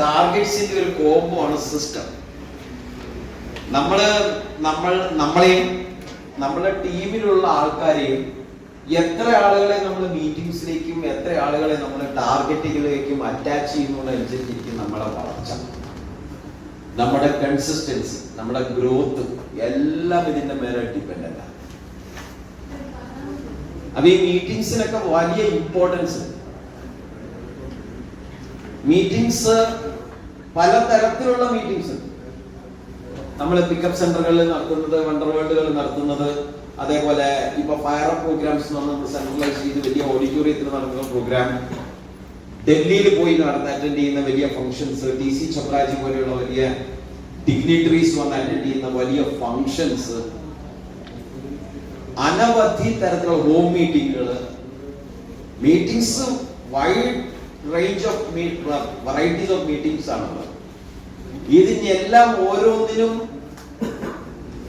ടാർഗറ്റ്സിന്റെ ഒരു കോംബോ ആണ് സിസ്റ്റം. നമ്മളെയും നമ്മുടെ ടീമിലുള്ള ആൾക്കാരെയും എത്ര ആളുകളെ നമ്മൾ മീറ്റിംഗ്സിലേക്കും എത്ര ആളുകളെ നമ്മൾ ടാർഗറ്റുകളിലേക്കും അറ്റാച്ച് ചെയ്യുന്നതനുസരിച്ചിരിക്കും നമ്മുടെ വളർച്ച, നമ്മുടെ കൺസിസ്റ്റൻസി, നമ്മുടെ ഗ്രോത്ത് എല്ലാം ഇതിന്റെ മേലെ ഡിപ്പെൻഡന്റ് ആണ്. അപ്പൊ ഈ മീറ്റിംഗ്സിനൊക്കെ വലിയ ഇമ്പോർട്ടൻസ്. മീറ്റിംഗ്സ് പലതരത്തിലുള്ള മീറ്റിംഗ്സ് ഉണ്ട്. നമ്മൾ പിക്കപ്പ് സെന്ററുകളിൽ നടത്തുന്നത്, വണ്ടർ വേൾഡുകളിൽ നടത്തുന്നത്, അതേപോലെ ഇപ്പൊ ഫയർ പ്രോഗ്രാംസ് നമ്മൾ സെൻട്രലൈസ് ചെയ്ത് വലിയ ഓഡിറ്റോറിയത്തിൽ നടത്തുന്ന പ്രോഗ്രാം, ഡൽഹിയിൽ പോയി അറ്റൻഡ് ചെയ്യുന്ന വലിയ ഫംഗ്ഷൻസ്, DC ചപ്രാജി പോലെയുള്ള വലിയ ഡിഗ്നിറ്ററീസ് വന്ന് അറ്റൻഡ് ചെയ്യുന്ന വലിയ ഫംഗ്ഷൻസ്, അനവധി തരത്തിലുള്ള ഹോം മീറ്റിങ്ങുകൾ, meetings, wide range of varieties of meetings ആണുള്ളത്. ഇതിനെല്ലാം ഓരോന്നിനും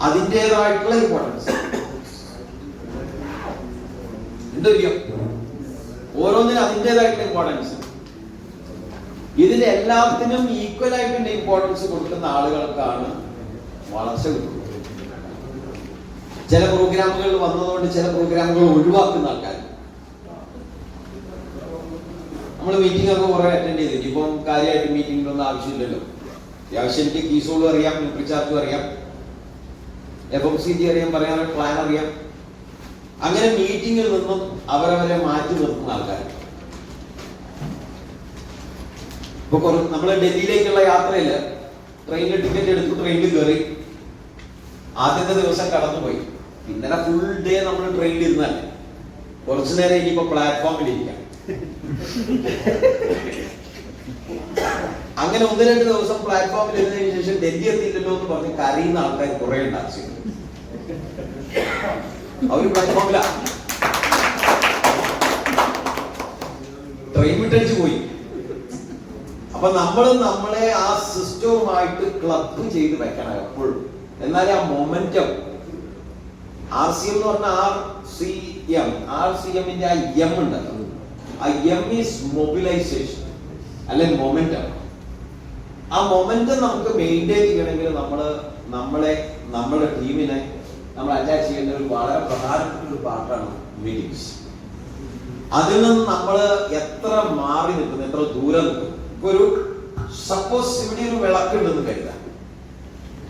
അതിൻ്റെതായിട്ടുള്ള ഇമ്പോർട്ടൻസ് ഉണ്ട്. ഓരോന്നിനും അതിൻ്റെതായിട്ടുള്ള ഇമ്പോർട്ടൻസ്. ഇതിന് എല്ലാത്തിനും ഈക്വൽ ആയിട്ടുള്ള ഇമ്പോർട്ടൻസ് കൊടുക്കുന്ന ആളുകൾക്കാണ് വളർച്ച കിട്ടുന്നത്. ചില പ്രോഗ്രാമുകൾ വന്നതുകൊണ്ട് ചില പ്രോഗ്രാമുകൾ ഒഴിവാക്കുന്ന ആൾക്കാർ. നമ്മൾ മീറ്റിംഗ് ഒക്കെ കുറെ അറ്റൻഡ് ചെയ്തിട്ട് ഇപ്പം കാര്യമായിട്ട് മീറ്റിംഗിലൊന്നും ആവശ്യമില്ലല്ലോ. അത്യാവശ്യം എനിക്ക് കീസോളും അറിയാം, ന്യൂട്രിചാർട്ടും അറിയാം, FMCG അറിയാം, പറയാൻ പ്ലാൻ അറിയാം. അങ്ങനെ മീറ്റിംഗിൽ നിന്നും അവരവരെ മാറ്റി നിർത്തുന്ന ആൾക്കാർ. ഇപ്പൊ നമ്മള് ഡൽഹിയിലേക്കുള്ള യാത്രയില് ട്രെയിനിൽ ടിക്കറ്റ് എടുത്തു, ട്രെയിനിൽ കയറി, ആദ്യത്തെ ദിവസം കടന്നുപോയി. ഇന്നലെ ഫുൾ ഡേ നമ്മൾ ട്രെയിനിൽ ഇരുന്നല്ലേ, കുറച്ചു നേരം ഇനിയിപ്പോ പ്ലാറ്റ്ഫോമിൽ ഇരിക്കാം. അങ്ങനെ 1-2 ദിവസം പ്ലാറ്റ്ഫോമിൽ ഇരുന്നതിന് ശേഷം ഡൽഹി എത്തിയില്ലല്ലോ എന്ന് പറഞ്ഞ് കരയുന്ന ആൾക്കാർ കുറെ ഉണ്ടാക്കി. അവര് പ്ലാറ്റ്ഫോമില ട്രെയിൻ വിട്ടടിച്ചു പോയി. അപ്പൊ നമ്മളെ ആ സിസ്റ്റവുമായിട്ട് ക്ലബ് ചെയ്ത് വെക്കണം എപ്പോഴും. എന്നാലേ ആ മൊമെന്റം, RCM എന്ന് പറഞ്ഞ RCM ആ എം ഉണ്ടല്ലോ, ആ എം ഈസ് മൊബിലൈസേഷൻ അല്ലെങ്കിൽ മൊമെന്റം. ആ മൊമെന്റം നമുക്ക് മെയിൻറ്റെയിൻ ചെയ്യണമെങ്കിൽ നമ്മുടെ ടീമിനെ നമ്മൾ അറ്റാച്ച് ചെയ്യേണ്ട ഒരു വളരെ പ്രധാനപ്പെട്ട ഒരു പാർട്ടാണ് മീറ്റിംഗ്സ്. അതിൽ നിന്ന് നമ്മൾ എത്ര മാറി നിൽക്കുന്നു, എത്ര ദൂരം നിൽക്കുന്നു. ഇപ്പൊ ഒരു സപ്പോസ് ഇവിടെ ഒരു വിളക്കുണ്ടെന്ന് കരുതാം.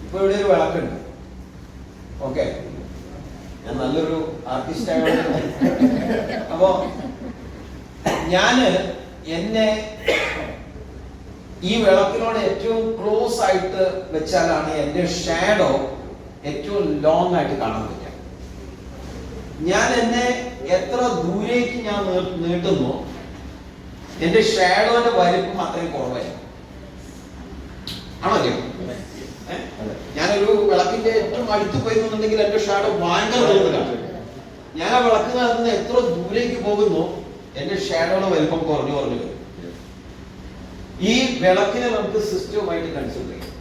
ഇപ്പൊ ഇവിടെ ഒരു വിളക്കുണ്ട്, ഓക്കെ, ഞാൻ നല്ലൊരു ആർട്ടിസ്റ്റ് ആയതുകൊണ്ട് അപ്പോ എന്നെ ഈ വിളക്കിനോട് ഏറ്റവും ക്ലോസ് ആയിട്ട് വെച്ചാലാണ് എന്റെ ഷാഡോ ഏറ്റവും ലോങ് ആയിട്ട് കാണാൻ പറ്റുക. ഞാൻ എന്നെ എത്ര ദൂരേക്ക് ഞാൻ നീട്ടുന്നു, എന്റെ ഷാഡോന്റെ വലിപ്പം അത്രയും കുറവായിരിക്കും. ആണോ? ഞാനൊരു വിളക്കിന്റെ ഏറ്റവും അടുത്ത് പോയി എന്നുണ്ടെങ്കിൽ എന്റെ ഷാഡോ ഭയങ്കര ദൂരത്തിലാണ്. ഞാൻ ആ വിളക്ക് നടത്തുന്ന എത്ര ദൂരേക്ക് പോകുന്നു, എന്റെ ഷാഡോയുടെ വലിപ്പം കുറഞ്ഞു വരും. ഈ വിളക്കിനെ നമുക്ക് സിസ്റ്റവുമായിട്ട് കൺസിഡർ ചെയ്യാം.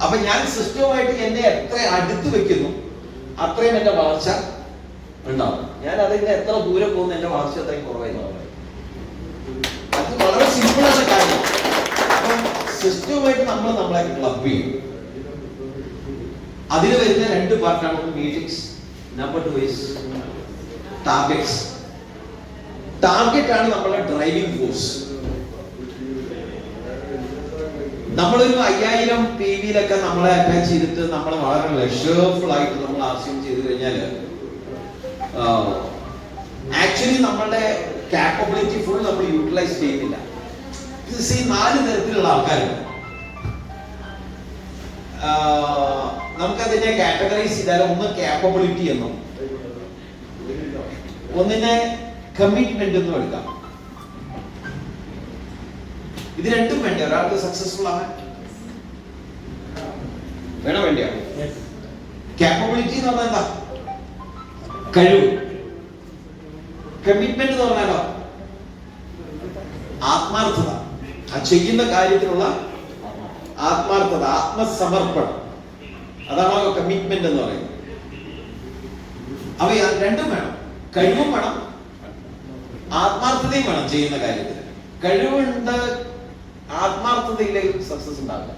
അപ്പൊ ഞാൻ സിസ്റ്റവുമായിട്ട് എന്നെ എത്ര അടുത്ത് വെക്കുന്നു അത്രയും എന്റെ വളർച്ച ഉണ്ടാവും. ഞാൻ അതിന്റെ എത്ര ദൂരെ പോകുന്നു എന്റെ വളർച്ച അത്രയും കുറവായിരുന്നു. അത് വളരെ സിമ്പിൾ ആണ് കാര്യം. അപ്പൊ സിസ്റ്റവുമായിട്ട് നമ്മളെ ക്ലബ് ചെയ്യും. അതിന് വരുന്ന 2 പാർട്ടാണ്. Meetings, number 2 is targets. Target ആണ് നമ്മളെ ഡ്രൈവിംഗ് ഫോഴ്സ്. നമ്മളൊരു 5000 PV-ലൊക്കെ നമ്മളെ അറ്റാച്ച് ചെയ്തിട്ട് നമ്മൾ വളരെ ലെഷർഫുൾ ആയിട്ട് നമ്മൾ RCM ചെയ്ത് കഴിഞ്ഞാൽ ആക്ച്വലി നമ്മളുടെ കാപ്പബിലിറ്റി ഫുൾ നമ്മൾ യൂട്ടിലൈസ് ചെയ്യുന്നില്ല. 4 തരത്തിലുള്ള ആൾക്കാരുണ്ട്. നമുക്കതിനെ കാറ്റഗറൈസ് ചെയ്താൽ, ഒന്ന് കാപ്പബിലിറ്റി എന്നും ഒന്നിനെ കമ്മിറ്റ്മെന്റ് എന്നും എടുക്കാം. ഇത് രണ്ടും വേണ്ടേ ഒരാൾക്ക് സക്സസ്ഫുൾ ആവാൻ? വേണ്ടിയോ? കാപ്പബിലിറ്റി എന്ന് പറഞ്ഞാൽ എന്താ? കഴിവ്. കമ്മിറ്റ്മെന്റ് എന്ന് പറഞ്ഞാലോ ആത്മാർത്ഥത, ആ ചെയ്യുന്ന കാര്യത്തിലുള്ള ആത്മാർത്ഥത, ആത്മസമർപ്പണം. അതാണോ കമ്മിറ്റ്മെന്റ് എന്ന് പറയുന്നത്. അവ രണ്ടും വേണം. കഴിവും വേണം, ആത്മാർത്ഥതയും വേണം ചെയ്യുന്ന കാര്യത്തിൽ. കഴിവുണ്ട് ആത്മാർത്ഥതയിലേക്ക് സക്സസ് ഉണ്ടാവില്ല.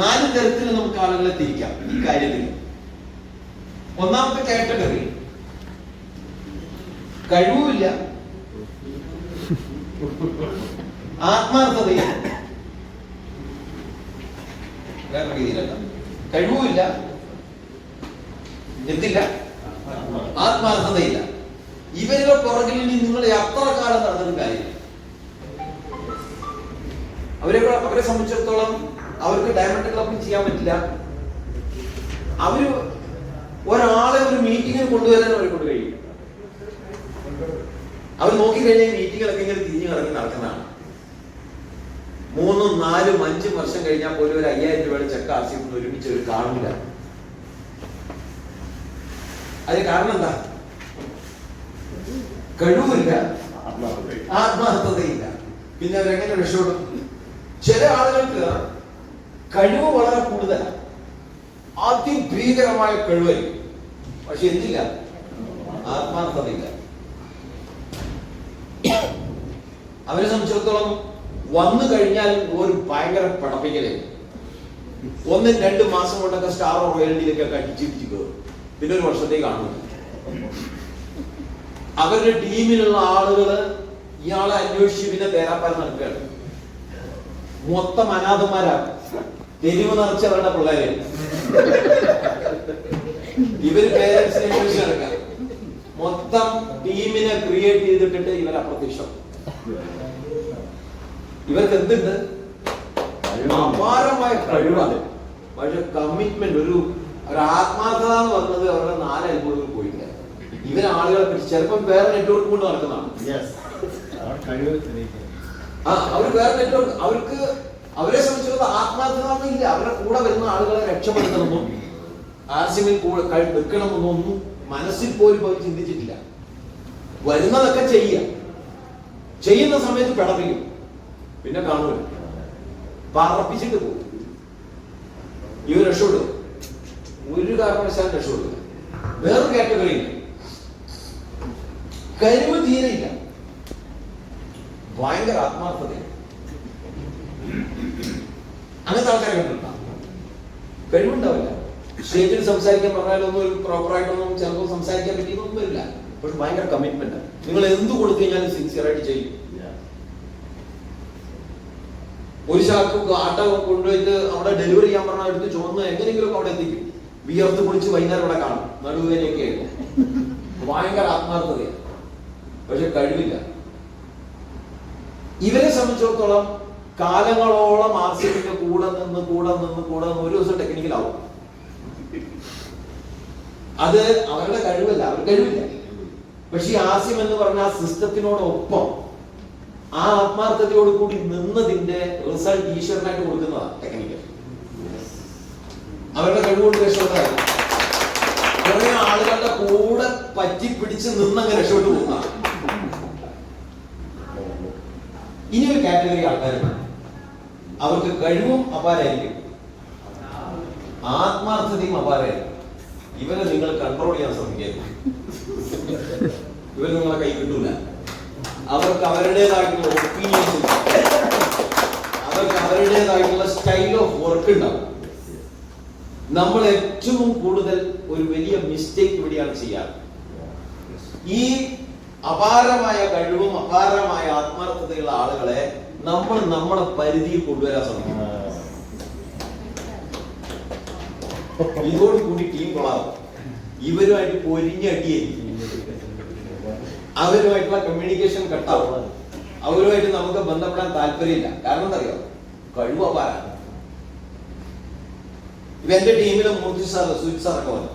4 തരത്തിൽ നമുക്ക് ആളുകളെ തിരിക്കാം ഈ കാര്യത്തിൽ. ഒന്നാമത്തെ കാറ്റഗറി കഴിവുമില്ല, ആത്മാർത്ഥതയില്ല. വേറെ രീതിയിലല്ല, കഴിവുമില്ല, എന്തില്ല, ആത്മാർത്ഥതയില്ല. ഇവരുടെ പുറകിൽ നിങ്ങൾ എത്ര കാലം നടന്നിട്ടും കാര്യമില്ല. അവരെ സംബന്ധിച്ചിടത്തോളം അവർക്ക് ഡയമണ്ട് ക്ലബിൽ ചെയ്യാൻ പറ്റില്ല. അവര് ഒരാളെ ഒരു മീറ്റിങ്ങിൽ കൊണ്ടുവരാൻ അവരെ കൊണ്ട് കഴിയും. അവർ നോക്കിക്കഴിഞ്ഞാൽ മീറ്റിങ്ങുകളൊക്കെ ഇങ്ങനെ തിരിഞ്ഞു കിടക്കി നടക്കുന്നതാണ്. 3, 4, 5 വർഷം കഴിഞ്ഞാൽ പോലും ഒരു 5000 രൂപയുടെ ചെക്ക് ആർസിന്ന് ഒരുമിച്ച് ഒരു കാണില്ല. അതിന് കാരണം എന്താ? കഴിവില്ല, ആത്മാർത്ഥതയില്ല. പിന്നെ അവരെങ്ങനെ രക്ഷപ്പെടും? ചില ആളുകൾക്ക് കഴിവ് വളരെ കൂടുതലാണ്, അതിഭീകരമായ കഴിവായിരിക്കും, പക്ഷെ എന്തില്ല, ആത്മാർത്ഥതയില്ല. അവരെ സംബന്ധിച്ചിടത്തോളം വന്നു കഴിഞ്ഞാൽ ഒരു ഭയങ്കര പടപ്പിക്കലായി. 1-2 മാസം കൊണ്ടൊക്കെ സ്റ്റാർ റോയൽറ്റിയിലേക്കൊക്കെ അടിച്ചിരിച്ചു കയറും. പിന്നെ ഒരു വർഷത്തേക്ക് കാണുന്നു. അവരുടെ ടീമിലുള്ള ആളുകള് ഇയാളെ അന്വേഷിച്ച് പിന്നെ തേരാപ്പാരം നടക്കുകയാണ്. മൊത്തം അനാഥന്മാരാണ്, തെരുവ് നിറച്ച് അവരുടെ പിള്ളേരെ. ഇവര് പേരൻസിനെ അന്വേഷിച്ച് നടക്കാം. മൊത്തം ടീമിനെ ക്രിയേറ്റ് ചെയ്തിട്ടിട്ട് ഇവർ അപ്രത്യക്ഷം. ഇവർക്ക് എന്തുണ്ട്? അപാരമായ കഴിവാണ്, പക്ഷെ കമ്മിറ്റ്മെന്റ്, ഒരു ആത്മാർത്ഥത എന്ന് പറഞ്ഞത് അവരുടെ 4 അത്ഭുതങ്ങൾ പോയില്ല. ഇവരെ ആളുകളെ പറ്റി ചിലപ്പോൾ വേറെ നെറ്റ്വർക്ക് കൊണ്ട് നടക്കുന്നതാണ്. അവർ വേറെ നെറ്റ്വർക്ക്, അവർക്ക് അവരെ സംബന്ധിച്ചിടത്തോളം ആത്മാർത്ഥത ഇല്ല. അവരുടെ കൂടെ വരുന്ന ആളുകളെ രക്ഷപ്പെടുത്തണമെന്നും ആർസിമിൽ നിൽക്കണമെന്നും ഒന്നും മനസ്സിൽ പോലും അവർ ചിന്തിച്ചിട്ടില്ല. വരുന്നതൊക്കെ ചെയ്യുന്ന സമയത്ത് പിടപ്പിക്കും, പിന്നെ കാണൂല, പറപ്പിച്ചിട്ട് പോകും. ഇവർ രക്ഷപ്പെടും, ഒരു കാരണവശാലും രക്ഷപ്പെടുക. വേറെ കാറ്റഗറി കഴിവ് തീരെയില്ല, ഭയങ്കര ആത്മാർത്ഥതയാണ്. അങ്ങനത്തെ ആൾക്കാരെ കണ്ടിട്ടുണ്ടോ? കഴിവുണ്ടാവില്ല, സ്റ്റേജിൽ സംസാരിക്കാൻ പറഞ്ഞാലൊന്നും ഒരു പ്രോപ്പറായിട്ടൊന്നും ചിലപ്പോൾ സംസാരിക്കാൻ പറ്റിയൊന്നും വരില്ല, പക്ഷെ ഭയങ്കര കമ്മിറ്റ്മെന്റ്. നിങ്ങൾ എന്ത് കൊടുത്തു കഴിഞ്ഞാലും സിൻസിയർ ആയിട്ട് ചെയ്യും. ഒരു ചാക്ക് ആട്ട കൊണ്ടുപോയിട്ട് അവിടെ ഡെലിവറി ചെയ്യാൻ പറഞ്ഞാൽ എടുത്ത് ചുവന്ന് എങ്ങനെയെങ്കിലും അവിടെ എത്തിക്കും. വിയർത്ത് കുളിച്ച് വൈകുന്നേരം ഇവിടെ കാണും, നടുവേനയൊക്കെ ആയിട്ട്. ഭയങ്കര ആത്മാർത്ഥതയാണ്, പക്ഷെ കഴിവില്ല. ഇവരെ സംബന്ധിച്ചിടത്തോളം കാലങ്ങളോളം ആർസിബിന്റെ കൂടെ നിന്ന് ഒരു ദിവസം ടെക്നിക്കലാവും. അത് അവരുടെ കഴിവല്ല, അവർ കഴിവില്ല. പക്ഷെ ഈ ആസിം എന്ന് പറഞ്ഞ ആ സിസ്റ്റത്തിനോടൊപ്പം ആ ആത്മാർത്ഥതയോട് കൂടി നിന്നതിന്റെ റിസൾട്ട് ഈശ്വരനായിട്ട് കൊടുക്കുന്നതാണ് ടെക്നിക്കൽ. അവരുടെ കഴിവുകൊണ്ട് രക്ഷപ്പെട്ടതാണ്. കുറെ ആളുകളുടെ കൂടെ പറ്റിപ്പിടിച്ച് നിന്നങ്ങ് രക്ഷപ്പെട്ടു പോകുന്നതാണ്. ഇനി ഒരു കാറ്റഗറി ആൾക്കാരുണ്ട്, അവർക്ക് കഴിവും അപാരായിരിക്കും, ആത്മാർത്ഥതയും അപാരായിരിക്കും. ഇവരെ നിങ്ങൾ കൺട്രോൾ ചെയ്യാൻ ശ്രമിക്കരുത്. ഇവർ നിങ്ങളെ കൈ കിട്ടൂല. അവർക്ക് അവരുടേതായിട്ടുള്ള ഒപ്പീനിയൻസ് ഉണ്ട്, അവർക്ക് അവരുടേതായിട്ടുള്ള സ്റ്റൈൽ ഓഫ് വർക്ക് ഉണ്ടാവും. നമ്മൾ ഏറ്റവും കൂടുതൽ ഒരു വലിയ മിസ്റ്റേക്ക് ഇവിടെയാണ് ചെയ്യാറ്. ഈ അപാരമായ കഴിവും അപാരമായ ആത്മാർത്ഥതയുള്ള ആളുകളെ നമ്മൾ നമ്മുടെ പരിധിയിൽ കൊണ്ടുവരാൻ ശ്രമിക്കും. ഇതോടുകൂടി ടീം കൊള്ളാവും. ഇവരുമായിട്ട് പൊരിഞ്ഞടിയായിരിക്കും, അവരുമായിട്ടുള്ള കമ്മ്യൂണിക്കേഷൻ കട്ടാവും, അവരുമായിട്ട് നമുക്ക് ബന്ധപ്പെടാൻ താല്പര്യമില്ല. കാരണം എന്താ അറിയോ? കഴിവ് അപാരാണ്. ഇവന്റെ ടീമിലെ മൂർത്തി സാർ, സുജിത് സാറൊക്കെ വന്നു.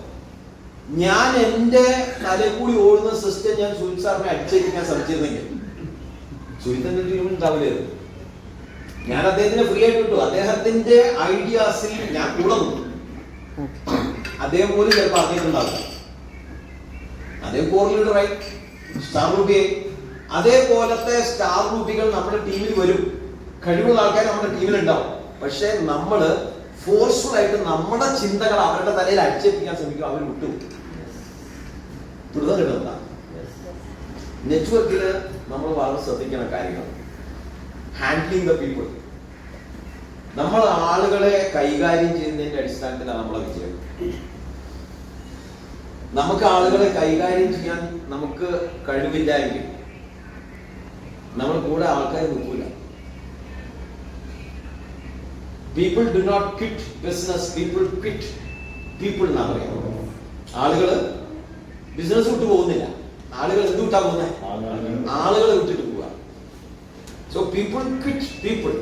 ഞാൻ എന്റെ തലയിൽ കൂടി ഓടുന്ന സിസ്റ്റം ഞാൻ സുജിത് സാറിനെ അടിച്ചേക്കാൻ ശ്രമിച്ചിരുന്നെങ്കിൽ സുജിത്തിന്റെ ടീമിൽ ഉണ്ടാവില്ലായിരുന്നു. ഞാൻ അദ്ദേഹത്തിന് ഫ്രീ ആയിട്ട് വിട്ടു. അദ്ദേഹത്തിന്റെ ഐഡിയാസിൽ ഞാൻ കൂടെ നിന്നു. അദ്ദേഹം പോലും ചിലപ്പോൾ അറിഞ്ഞിട്ടുണ്ടാവില്ല. അദ്ദേഹം കോർ ലീഡറായി, സ്റ്റാർ റൂബിയായി. അതേപോലത്തെ സ്റ്റാർ റൂബികൾ നമ്മുടെ ടീമിൽ വരും. കഴിവുള്ള ആൾക്കാർ നമ്മുടെ ടീമിൽ ഉണ്ടാവും. പക്ഷെ നമ്മള് ഫോഴ്സ്ഫുൾ ആയിട്ട് നമ്മുടെ ചിന്തകൾ അവരുടെ തലയിൽ അടിച്ചേൽപ്പിക്കാൻ ശ്രമിക്കും. അവർ വിട്ടു തുടർന്ന് കിട്ടുന്ന നെറ്റ്വർക്കില് നമ്മൾ വളരെ ശ്രദ്ധിക്കുന്ന കാര്യങ്ങൾ. Handling the people. നമ്മൾ ആളുകളെ കൈകാര്യം ചെയ്യുന്നതിന്റെ അടിസ്ഥാനത്തിലാണ് നമ്മളെ വിജയം. നമുക്ക് ആളുകളെ കൈകാര്യം ചെയ്യാൻ നമുക്ക് കഴിവില്ല എങ്കിൽ നമ്മൾ കൂടെ ആൾക്കാർ നിൽക്കൂല. People do not quit business, people quit people എന്നാ പറയുന്നത്. ആളുകള് ബിസിനസ് വിട്ടു പോകുന്നില്ല, ആളുകൾ എന്ത് വിട്ടാ പോകുന്നത്? ആളുകളെ വിട്ടിട്ട് പോവുക. So people quit people.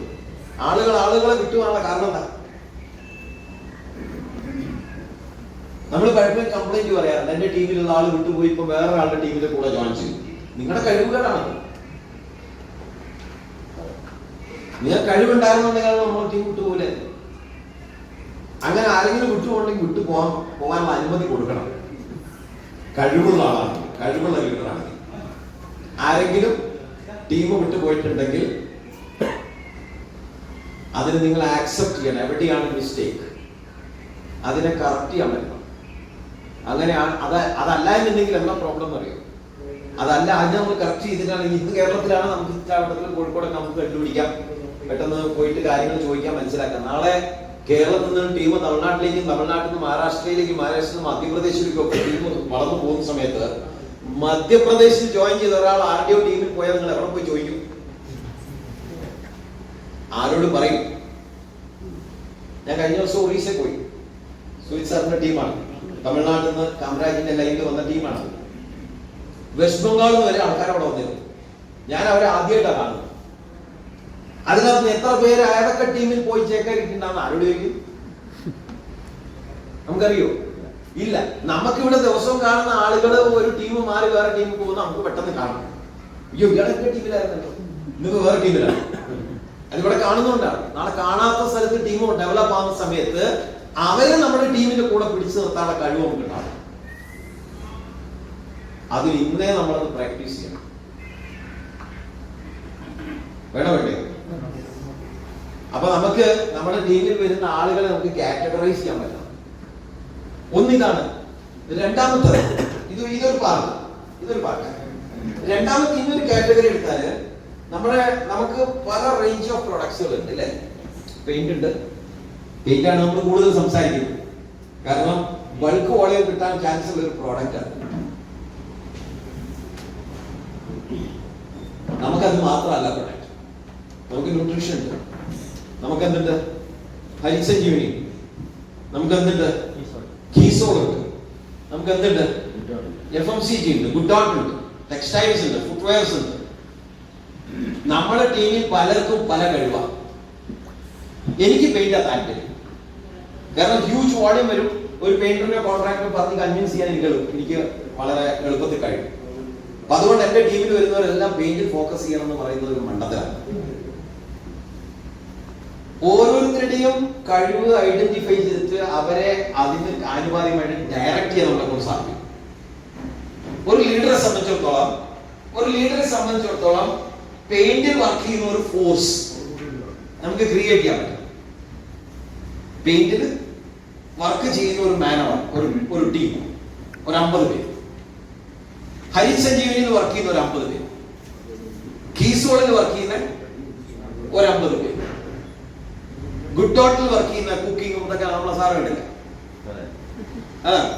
ആളുകളെ വിട്ടുപോകാനുള്ള കാരണം എന്താ? നമ്മൾ പലപ്പോഴും കംപ്ലൈന്റ് പറയാറുണ്ട്, എന്റെ ടീമിലുള്ള ആൾ വിട്ടുപോയി ഇപ്പൊ വേറൊരാളുടെ ടീമിന്റെ കൂടെ ജോയിൻ ചെയ്തു. നിങ്ങളുടെ കഴിവുകേടാണ്. നിങ്ങൾ കഴിവുണ്ടായിരുന്നുണ്ടെങ്കിൽ നമ്മൾ ടീം വിട്ടുപോലെ. അങ്ങനെ ആരെങ്കിലും വിട്ടുപോകണമെങ്കിൽ പോകാനുള്ള അനുമതി കൊടുക്കണം. കഴിവുള്ള ആളാണ്, കഴിവുള്ള ലീഡറാണ്. ആരെങ്കിലും ടീം വിട്ടുപോയിട്ടുണ്ടെങ്കിൽ അതിന് നിങ്ങൾ ആക്സെപ്റ്റ് ചെയ്യണം. എവിടെയാണ് മിസ്റ്റേക്ക്, അതിനെ കറക്റ്റ് ചെയ്യാൻ പറ്റണം. അങ്ങനെ അതല്ല എന്നുണ്ടെങ്കിൽ എന്താ പ്രോബ്ലം എന്ന് അറിയോ? അതല്ല, അതിനെ നമ്മൾ കറക്റ്റ് ചെയ്തിട്ടാണെങ്കിൽ ഇന്ന് കേരളത്തിലാണ്, നമുക്ക് ചാവട്ടത്തിൽ കോഴിക്കോടൊക്കെ നമുക്ക് കണ്ടുപിടിക്കാം, പെട്ടെന്ന് പോയിട്ട് കാര്യങ്ങൾ ചോദിക്കാൻ, മനസ്സിലാക്കാം. നാളെ കേരളത്തിൽ നിന്ന് ടീം തമിഴ്നാട്ടിലേക്കും, തമിഴ്നാട്ടിൽ നിന്ന് മഹാരാഷ്ട്രയിലേക്കും, മഹാരാഷ്ട്രയിൽ നിന്ന് മധ്യപ്രദേശിലേക്കും ഒക്കെ ടീം വളർന്നു പോകുന്ന സമയത്ത് മധ്യപ്രദേശിൽ ജോയിൻ ചെയ്ത ഒരാൾ ആരുടെയോ ടീമിൽ പോയാൽ നിങ്ങൾ എവിടെ പോയി ചോദിക്കും? ആരോട് പറയും? ഞാൻ കഴിഞ്ഞ ദിവസം ഒറീസയിൽ പോയി. സുജിത് സാറിന്റെ ടീമാണ്, തമിഴ്നാട്ടിൽ നിന്ന് കാമരാജിന്റെ ലൈനിൽ വന്ന ടീമാണ്. വെസ്റ്റ് ബംഗാളിൽ നിന്ന് വരെ ആൾക്കാർ അവിടെ വന്നിരുന്നു. ഞാൻ അവരെ ആദ്യമായിട്ടാണ് കാണുന്നത്. അതിനകത്ത് എത്ര പേര് ഏതൊക്കെ ടീമിൽ പോയി ചേക്കാരിട്ടുണ്ടാവുന്ന ആരോട് ചോദിക്കും? നമുക്കറിയോ? ഇല്ല. നമുക്കിവിടെ ദിവസവും കാണുന്ന ആളുകൾ ഒരു ടീം മാറി വേറെ ടീമിൽ പോകുന്ന നമുക്ക് പെട്ടെന്ന് കാണാം. അയ്യോ, ഇയാളൊക്കെ ടീമിലായിരുന്നല്ലോ, ഇന്നിപ്പോ വേറെ ടീമിലാണ്. അതിവിടെ കാണുന്നതുകൊണ്ടാണ്. നാളെ കാണാത്ത സ്ഥലത്ത് ടീം ഡെവലപ്പ് ആവുന്ന സമയത്ത് അവരെ നമ്മുടെ ടീമിന്റെ കൂടെ പിടിച്ചു നിർത്താനുള്ള കഴിവ് നമുക്ക് ഉണ്ടാവും. അതിൽ ഇന്നേ നമ്മളത് പ്രാക്ടീസ് ചെയ്യണം. വേണ്ടേ? അപ്പൊ നമുക്ക് നമ്മുടെ ടീമിൽ വരുന്ന ആളുകളെ നമുക്ക് കാറ്റഗറൈസ് ചെയ്യാൻ പറ്റണം. ഒന്നിതാണ്. രണ്ടാമത്തെ ഇതൊരു പാർട്ട്. രണ്ടാമത്തെ ഇന്നൊരു കാറ്റഗറി എടുത്താല് നമുക്ക് പല റേഞ്ച് ഓഫ് പ്രൊഡക്ട്സുകൾ ഉണ്ട് അല്ലെ? പെയിന്റ് ഉണ്ട്. പെയിന്റ് ആണ് നമ്മൾ കൂടുതൽ സംസാരിക്കുന്നത്. കാരണം ബൾക്ക് വോളിയം കിട്ടാൻ ചാൻസ് ഉള്ള ഒരു പ്രോഡക്റ്റ് ആണ്. നമുക്കത് മാത്രമല്ല പ്രൊഡക്റ്റ്. നമുക്ക് ന്യൂട്രീഷൻ ഉണ്ട്, നമുക്ക് എന്തുണ്ട്? ഹരിസഞ്ജീവനി, നമുക്ക് എന്തുണ്ട്? കീസോൾ ഉണ്ട്, നമുക്ക് എന്തുണ്ട്? FMCG ഉണ്ട്, ഗുഡ് ഡോട്ട് ഉണ്ട്, ടെക്സ്റ്റൈൽസ് ഉണ്ട്, ഫുട്വെയർസ് ഉണ്ട്. നമ്മുടെ ടീമിൽ പലർക്കും പല കഴിവാണ്. എനിക്ക് പെയിന്റാ താല്പര്യം. കാരണം ഹ്യൂജ് വോളിയം വരും. ഒരു പെയിന്ററിനെ കോൺട്രാക്ടറെ പറഞ്ഞ് കൺവിൻസ് ചെയ്യാൻ എനിക്ക് വളരെ എളുപ്പത്തിൽ കഴിയും. അപ്പൊ അതുകൊണ്ട് എന്റെ ടീമിൽ വരുന്നവരെല്ലാം പെയിന്റിൽ ഫോക്കസ് ചെയ്യണം എന്ന് പറയുന്നത് ഒരു മണ്ടത്തരാണ്. ഓരോരുത്തരുടെയും കഴിവ് ഐഡന്റിഫൈ ചെയ്തിട്ട് അവരെ അതിന് ആനുപാതികമായിട്ട് ഡയറക്റ്റ് ചെയ്യാൻ നമ്മളെ കൊണ്ട് സാധിക്കും. ഒരു ലീഡറെ സംബന്ധിച്ചിടത്തോളം പെയിന്റിൽ വർക്ക് ചെയ്യുന്ന ഒരു ഫോഴ്സ് നമുക്ക് ക്രിയേറ്റ് ചെയ്യാൻ പറ്റും. പെയിന്റിൽ വർക്ക് ചെയ്യുന്ന ഒരു ഒരു ടീം, ഒരു 50 പേര്. ഹരിസഞ്ജീവനിൽ വർക്ക് ചെയ്യുന്ന ഒരു 50 പേര്, കീസോളിൽ വർക്ക് ചെയ്യുന്ന ഒരു 50 പേര്, ഗുഡ് ഡോട്ടിൽ വർക്ക് ചെയ്യുന്ന കുക്കിംഗ് ഇതൊക്കെ നമ്മളെ സാറ് കണ്ടില്ല,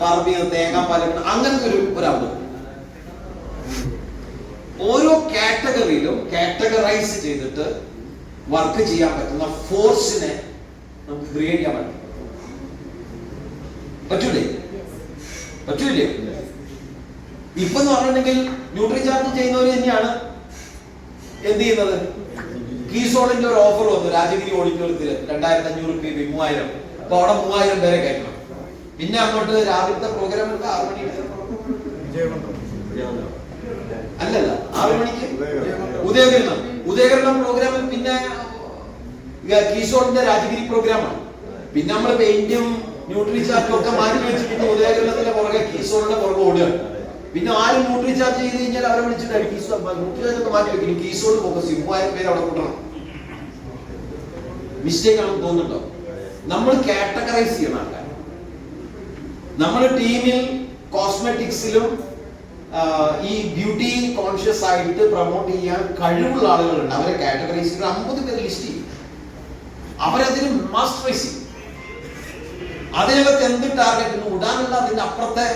പാർപ്പിങ്, തേങ്ങാപ്പാൽ, അങ്ങനത്തെ ഒരു 50. ഓരോ കാറ്റഗറിയിലും കാറ്റഗറൈസ് ചെയ്തിട്ട് വർക്ക് ചെയ്യാൻ പറ്റുന്ന ഫോഴ്സിനെ നമുക്ക് ക്രിയേറ്റ് ചെയ്യാൻ പറ്റൂലേ? ഇപ്പൊ എന്ന് പറഞ്ഞിട്ടുണ്ടെങ്കിൽ ന്യൂട്രിചാർജ് ചെയ്യുന്നവർ തന്നെയാണ് എന്ത് ചെയ്യുന്നത്? കീസോളിന്റെ ഒരു ഓഫർ വന്നു രാജഗിരി ഓഡിറ്റോറിയത്തിൽ 2500 രൂപ 3000. അപ്പൊ അവിടെ 3000 പേരെ കയറ്റണം. പിന്നെ അങ്ങോട്ട് രാവിലത്തെ പ്രോഗ്രാം 6 മണിക്ക് അല്ലല്ല 6 മണിക്ക് ഉദയകിരണം പ്രോഗ്രാമിൽ പിന്നെ കീസോളിന്റെ രാജഗിരി പ്രോഗ്രാമാണ്. പിന്നെ നമ്മൾ പെയിന്റും ന്യൂട്രിചാർജും ഒക്കെ മാറ്റി വെച്ച് പിന്നെ ഉദയകിരണത്തിന്റെ പുറകെ കീസോളിന്റെ പുറകെ ഓടുകയാണ്. പിന്നെ ആരും ന്യൂട്രിചാർജ് ചെയ്ത് കഴിഞ്ഞാൽ അവരെ വിളിച്ചിട്ട് ന്യൂട്രിചാർജ് ഒക്കെ മാറ്റി വെക്കും. കീസോൾ ഫോക്കസ് 3000 പേര് അവിടെ കൂട്ടണം. മിസ്റ്റേക്ക് ആണെന്ന് തോന്നുന്നുണ്ടോ? നമ്മൾ കാറ്റഗറൈസ് ചെയ്യണം ആൾക്കാർ. നമ്മുടെ ടീമിൽ കോസ്മെറ്റിക്സിലും ഈ ബ്യൂട്ടി കോൺഷ്യസ് ആയിട്ട് പ്രൊമോട്ട് ചെയ്യാൻ കഴിവുള്ള ആളുകളുണ്ട്. അവരെ കാറ്റഗറൈസ് ചെയ്ത് 50 പേര് ലിസ്റ്റ് ചെയ്യും. അവരതിന് മാസ്റ്ററൈസ് ചെയ്യും. അതിനകത്ത് എന്ത് ടാർഗറ്റ് ഉടാനുള്ള അതിന്റെ അപ്പുറത്തെ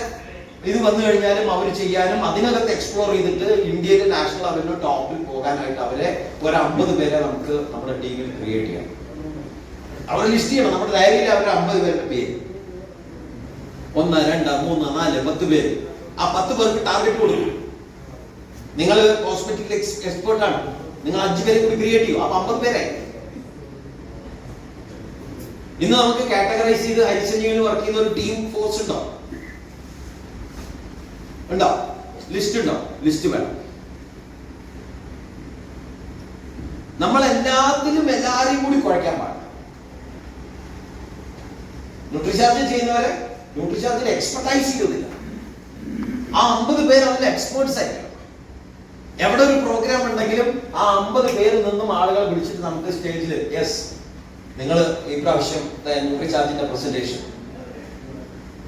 ഇത് വന്നു കഴിഞ്ഞാലും അവർ ചെയ്യാനും അതിനകത്ത് എക്സ്പ്ലോർ ചെയ്തിട്ട് ഇന്ത്യയിലെ നാഷണൽ ലെവലിൽ ടോപ്പിൽ പോകാനായിട്ട് അവരെ ഒരു 50 പേരെ നമുക്ക് നമ്മുടെ ടീമിൽ ക്രിയേറ്റ് ചെയ്യാം. അവർ ലിസ്റ്റ് ചെയ്യണം. നമ്മുടെ ഡയറിയിൽ അവർ 50 പേരുടെ പേര് 1, 2, 3, 4, 10 പേര്. ആ 10 പേർക്ക് ടാർഗറ്റ് കൊടുക്കും. നിങ്ങൾ കോസ്മെറ്റിക് എക്സ്പേർട്ട് ആണ്, നിങ്ങൾ 5 പേരെ കൂടി ക്രിയേറ്റ് ചെയ്യും. അപ്പൊ 50 പേരെ ഇന്ന് നമുക്ക് കാറ്റഗറൈസ് ചെയ്ത് ഹരിസഞ്ജീവന് വർക്ക് ചെയ്യുന്ന ഒരു ടീം ഫോഴ്സ് ഉണ്ടോ? ലിസ്റ്റ് ഉണ്ടോ? ലിസ്റ്റ് വേണം. നമ്മൾ എല്ലാത്തിലും എല്ലാരെയും കൂടി കുഴക്കാൻ പാടില്ല. ന്യൂട്രിചാർജ് ചെയ്യുന്നവരെ ന്യൂട്രിചാർജിൽ എക്സ്പെർട്ടൈസ് ചെയ്യുന്നില്ല. ആ 50 പേര് അതിൽ എക്സ്പേർട്സ് ആയിരിക്കണം. എവിടെ ഒരു പ്രോഗ്രാം ഉണ്ടെങ്കിലും ആ 50 പേരിൽ നിന്നും ആളുകളെ വിളിച്ചിട്ട് നമുക്ക് സ്റ്റേജിൽ യെസ് നിങ്ങൾ ഈ പ്രാവശ്യം ന്യൂട്രിചാർജിന്റെ പ്രസന്റേഷൻ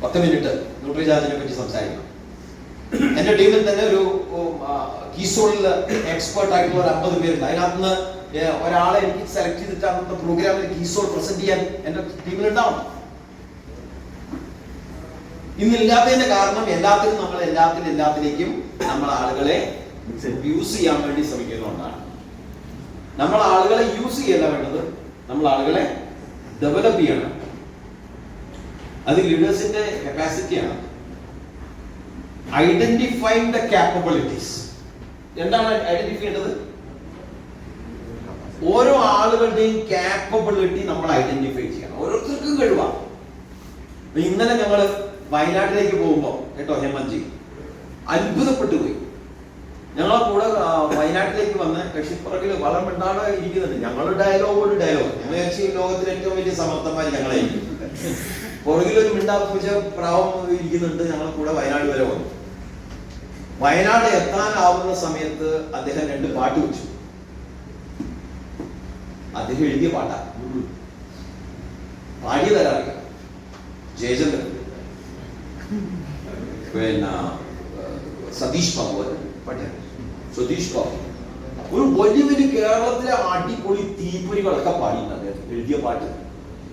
10 മിനിറ്റ് ന്യൂട്രിചാർജിനെ പറ്റി സംസാരിക്കണം. എന്റെ ടീമിൽ തന്നെ ഒരു കീസോളിൽ എക്സ്പേർട്ട് ആയിട്ടുള്ള ഒരു 50 പേരുണ്ട്. അതിനകത്ത് നിന്ന് ഒരാളെ എനിക്ക് സെലക്ട് ചെയ്തിട്ട് അന്നത്തെ പ്രോഗ്രാമിൽ കീസോൾ പ്രസന്റ് ചെയ്യാൻ എന്റെ ടീമിൽ ഉണ്ടാവണം. ഇന്നില്ലാത്തതിന്റെ കാരണം നമ്മൾ എല്ലാത്തിലേക്കും നമ്മൾ ആളുകളെ യൂസ് ചെയ്യാൻ വേണ്ടി ശ്രമിക്കുന്നതുകൊണ്ടാണ്. നമ്മൾ ആളുകളെ യൂസ് ചെയ്യല്ല വേണ്ടത്, നമ്മൾ ആളുകളെ ഡെവലപ്പ് ചെയ്യണം. അത് ലീഡേഴ്സിന്റെ കപ്പാസിറ്റിയാണ്. Identifying the capabilities. എന്താണ് ഐഡന്റിഫൈ ചെയ്യേണ്ടത്? ഓരോ ആളുകളുടെയും കാപ്പബിലിറ്റി നമ്മൾ ഐഡന്റിഫൈ ചെയ്യണം. ഓരോരുത്തർക്കും കഴിവാണ്. ഇന്നലെ ഞങ്ങള് വയനാട്ടിലേക്ക് പോകുമ്പോ കേട്ടോ ഹേമൻജി അത്ഭുതപ്പെട്ടു പോയി. ഞങ്ങളെ കൂടെ വയനാട്ടിലേക്ക് വന്ന് കക്ഷിപ്പുറകിൽ വളം മിണ്ടാതെ ഇരിക്കുന്നുണ്ട്. ഞങ്ങളുടെ ഡയലോഗ് ഞാൻ വിചാരിച്ചു ഈ ലോകത്തിലെ ഏറ്റവും വലിയ സമർത്ഥന്മാർ ഞങ്ങളായിരിക്കും. പുറകിലൊരു മിണ്ടാപ്പൂച്ച പ്രാവം ഇരിക്കുന്നുണ്ട്. ഞങ്ങൾ കൂടെ വയനാട് വരെ വന്നു. വയനാട് എത്താനാവുന്ന സമയത്ത് അദ്ദേഹം 2 പാട്ട് വെച്ചു. അദ്ദേഹം എഴുതിയ പാട്ടാ, പാടിയതറിയാം. ജയചന്ദ്രൻ, പിന്നെ സതീഷ് ബാബു, സതീഷ് ബാബു ഒരു വലിയ കേരളത്തിലെ അടിപൊളി തീപ്പൊരികളൊക്കെ പാടിയിട്ടുണ്ട്. അദ്ദേഹം എഴുതിയ പാട്ട്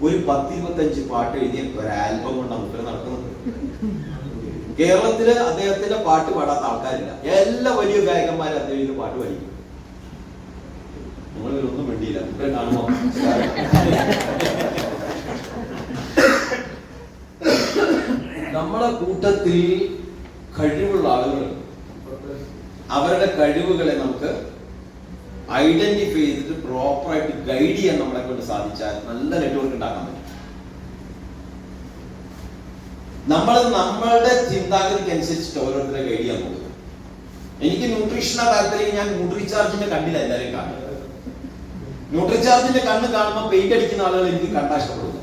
ഒരു 10-25 പാട്ട് എഴുതിയ ഒരു ആൽബം കൊണ്ട് നമുക്ക് നടക്കുന്നത്. കേരളത്തില് അദ്ദേഹത്തിന്റെ പാട്ട് പാടാത്ത ആൾക്കാരില്ല. എല്ലാ വലിയ ഗായകന്മാരും അദ്ദേഹത്തിന്റെ പാട്ട് പഠിക്കും. നിങ്ങളിലൊന്നും വേണ്ടിയില്ല. ഇവിടെ കാണുമോ? നമ്മളെ കൂട്ടത്തിൽ കഴിവുള്ള ആളുകൾ അവരുടെ കഴിവുകളെ നമുക്ക് ഐഡന്റിഫൈ ചെയ്തിട്ട് പ്രോപ്പറായിട്ട് ഗൈഡ് ചെയ്യാൻ നമ്മളെ കൊണ്ട് സാധിച്ചാൽ നല്ല നെറ്റ്വർക്ക് ഉണ്ടാക്കാൻ പറ്റും. നമ്മളുടെ ചിന്താഗതിക്ക് അനുസരിച്ചിട്ട് ഓരോരുത്തരെ ഗൈഡ് ചെയ്യാൻ നോക്കുക. എനിക്ക് ന്യൂട്രീഷനാ താല്പര്യം, ഞാൻ ന്യൂട്രിചാർജിന്റെ കണ്ണിൽ എല്ലാവരെയും കാണും. ന്യൂട്രിചാർജിന്റെ കണ്ണ് കാണുമ്പോൾ പെയിന്റ് അടിക്കുന്ന ആളുകൾ എനിക്ക് കണ്ടാ ഇഷ്ടപ്പെടുന്നു.